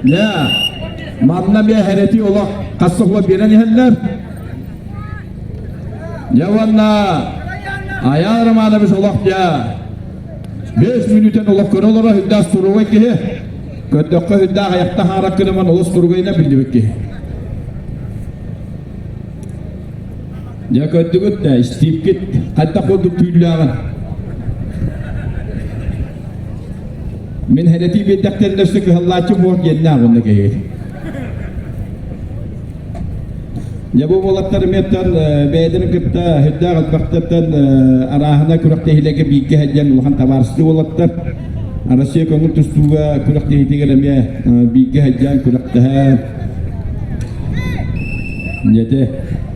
Ya, manna bir hereti ola kasıkla biren ihenler. Ya vanna ayağım ana bir olak ya. 5 minüten olak kırılara hüddas turuğa ki. Kötükke hüdda ayakta harak kırıman olus turuğayla bildi ki. Ya kötü de isteyip git. Hatta koyduk tüylüğün. Min hereti bir dakterinde sıkı Allah'cım bu yerine ağında gelir. Ya bu olatlar metan beydini kıtta hüdda kalbaktan arahına kurakta hilege bilgi hediyen ulan tabarsızlı olatlar. Arasya konuk tustuğa kurakta hitigelem bilgi hediyen kurakta Jadi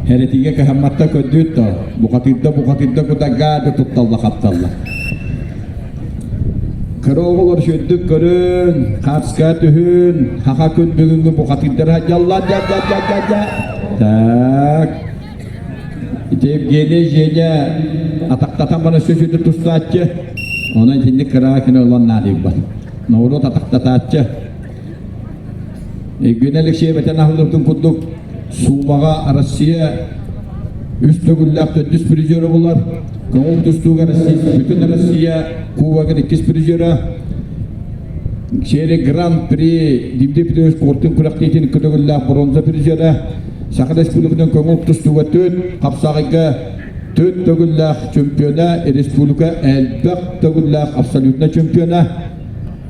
heretiga kehammatta ködüt da bu katidda kutaga tutalla kaptalla. Kırıoğullar şöddük körün, karska tühün, haka kün bugünkü bu katidra jalla tak. İtep gene jene ataktatan bana sözüdü tustatçı. Ona şimdi kırakine olan nadib var. Noğru ataktatatçı. Günelik şehbeten ahlıktın kudduk. Sumaga Rusya üstü güllak düz prizörü bunlar. Kavuk düstuğa Rusya, bütün Rusya kuvaga dikis prizörü. Şehre Grand Prix dimdi prizörü kortun kulaktitin kudu güllak bronza prizörü. Sakades kulukdan kavuk düstuğa tüt, kapsağıga tüt güllak şampiyona, Respublika elbak güllak absolutna şampiyona.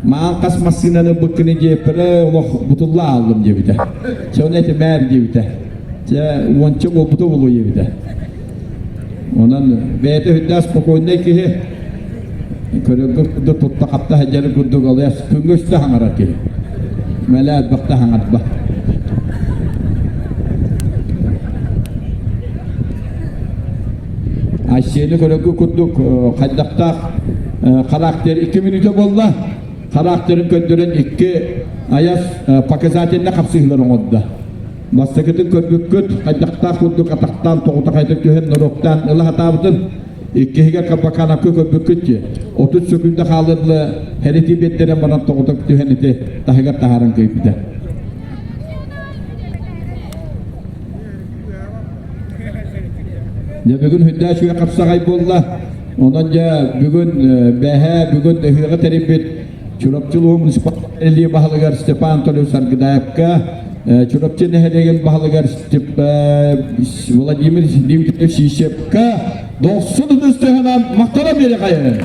Maan kasmasınanı bıkkını cepere butullah aldım cebide. Sonra etemer cebide. Onca o butu bulu cebide. Ondan beyte hüddas pokoyunda ki körüngü tuttu kapta hacarı kudduk alıyas küngüçte hangarat ki. Melaat bakta hangat bak. Aşyeni körüngü kudduk kaddakta karakter 2 minüte bolla. Karakterin köndüren 2 ayas pakazatinde kapsıyların oldu. Mastakıtın köndüküt, kaydakta kunduk ataktan, toğuta kaydık tühen nöroktan, ılı hatabıtın 2 higa kapakan akı köndükütçi. 30 sökünde kalırlı hereti bedderen bana toğuta tühen iti tahigat taharan köyüpte. Ya bugün hüdda şuya kapsağay bolla. Ondan bugün behe, bugün hüyaga teribit. Çorapçılığı munisipalliği bahalıgar Stepan Tolu Sargıdayak'a çorapçı nehiregen bahalıgar Vladimir Dimitri Şişepka dostunun üstü hemen maktara beri kayın.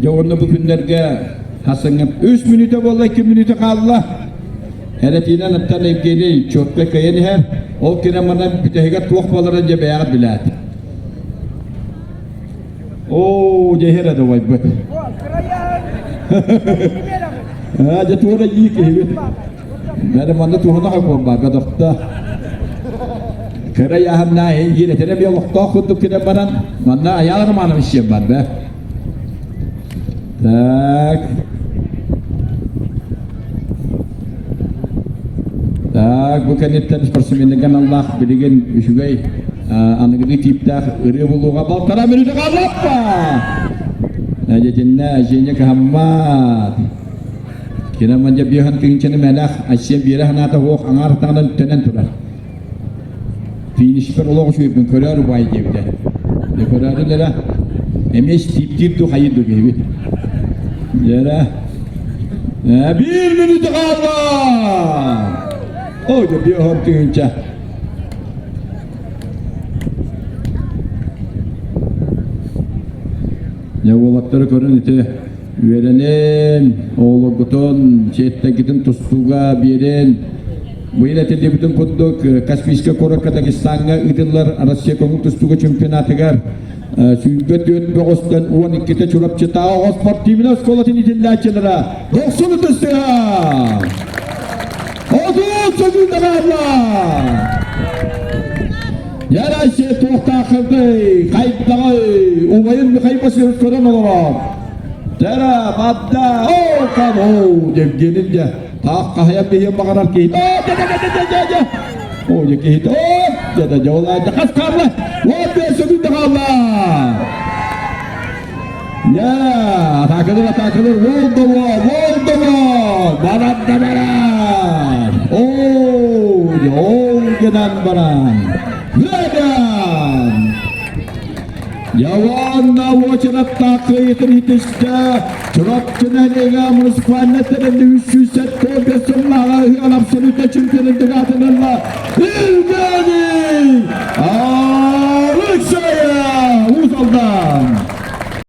Javanı bu günlerge hasınıp 3 minüte valla 2 minüte kaldı. Heretinden attan evgeli çöpke kayını her o kine bana bütehigat tuğbalara cebeğat bilat. Oo cehera da vay bak. Ha jatuhra iyi ki. Benim bana tuğuna hakkım var kadakta. Kıraya hamna yine tene bir vakta kuduk kine bana bana ayağım anam işim var be. Tak. Tak, bukan itu persemindekan Allah berikan juga anak itu cipta ribu kapal tara menuju apa? Aja jenna jennya kehammat. Kira manja bihan tingcene melah Asia birah nata wok angar tangan tenen tulah. Finish per Allah şu yapın korar bay gibi. Ne korar lara? Emes tip tu hayır du gibi. Lara. Bir menit kaldı. Oh, jadi orang tinggal. Ya olatları körün iti verenen oğlu gutun çeyette gidin tustuğa birin bu iletede bütün kunduk Kaspiska Korak Dagestan'a idillar Rusya konuk tustuğa çempionatıgar Sümbet yön boğustan 12'te çorapçı tağı Osport timine skolatın idillacılara 90'ı tustuğa 30 sekunda kaldı. Yara şey tohta kıldı, kayıtlağı, umayın bir kaybası koran olarak. Yara badda, o kan o, gelince, tak kahya bir yem bakarak ki, Oh, ya hit. Oh, jadi jauh lah. Dekat kalah. Wah, biasa sudah kalah. Ya, takılır. Oldu mu? Baran. Oh, jauh gedan baran. Gedan. Yawanna waçarat takıyıtın hitişte Çorap cınaylega munisipaliyetlerinde 300 set kodesumlağı Alapsınıta çümkünündüğü